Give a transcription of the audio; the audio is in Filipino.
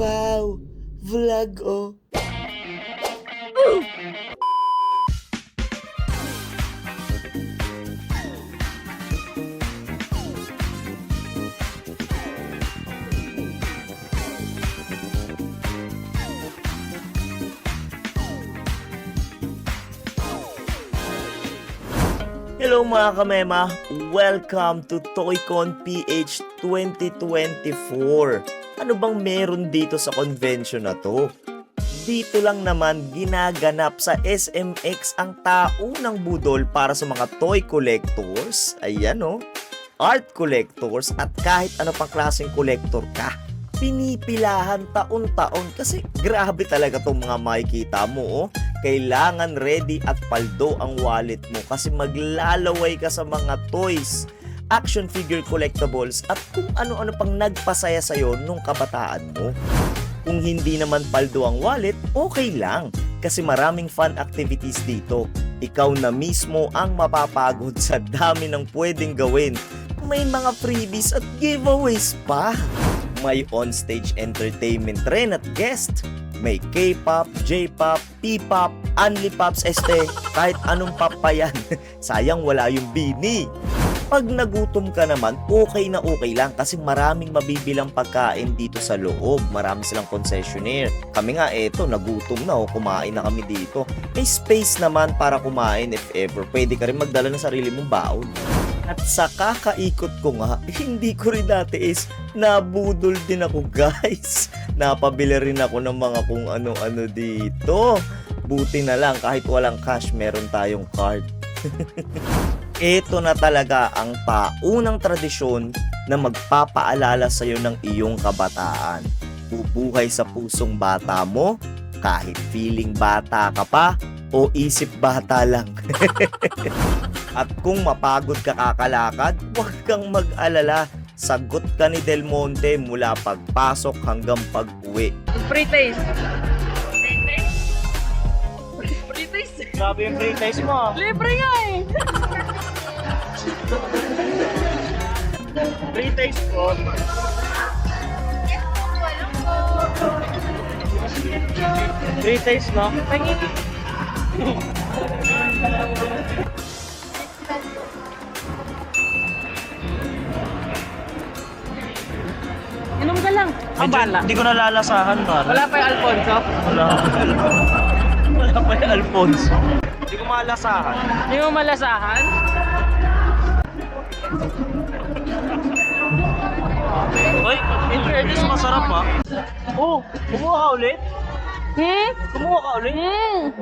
Wow! Vlog oh! Hello mga kamema! Welcome to ToyCon PH 2024! Ano bang meron dito sa convention na to? Dito lang naman ginaganap sa SMX ang taunang budol para sa mga toy collectors, ayan o, art collectors at kahit ano pang klaseng collector ka. Pinipilahan taon-taon kasi grabe talaga tong mga makikita mo oh. Kailangan ready at paldo ang wallet mo kasi maglalaway ka sa mga toys, action figure collectibles at kung ano-ano pang nagpasaya sa'yo nung kabataan mo. Kung hindi naman paldo ang wallet, okay lang kasi maraming fun activities dito. Ikaw na mismo ang mapapagod sa dami ng pwedeng gawin. May mga freebies at giveaways pa. May on-stage entertainment rin at guest. May K-pop, J-pop, P-pop, Unli-pops, kahit anong pop pa yan. Sayang wala yung bini. Pag nagutom ka naman, okay na okay lang kasi maraming mabibilang pagkain dito sa loob. Marami silang concessionaire. Kami nga eto, nagutom na o kumain na kami dito. May space naman para kumain if ever. Pwede ka rin magdala ng sarili mong baon. At sa kakaikot ko nga, hindi ko rin natiis, nabudol din ako guys. Napabili rin ako ng mga kung ano-ano dito. Buti na lang kahit walang cash, meron tayong card. Ito na talaga ang paunang tradisyon na magpapaalala sa'yo ng iyong kabataan. Bubuhay sa pusong bata mo, kahit feeling bata ka pa o isip bata lang. At kung mapagod ka kakalakad, huwag kang mag-alala. Sagot ka ni Del Monte mula pagpasok hanggang pag-uwi. Free taste. Free taste. Grabe yung free taste mo. Libre nga eh. Free taste ko. Free taste, no? Inom ka lang. Ang bala. Hindi ko nalalasahan ba? Wala pa yung Alfonso. Wala. Wala pa yung Alfonso. Hindi ko malasahan. Hindi mo malasahan? Uy, in fairness, masarap ha. Oh, kumuha ka ulit? Hmm? Kumuha ka ulit? Hmm.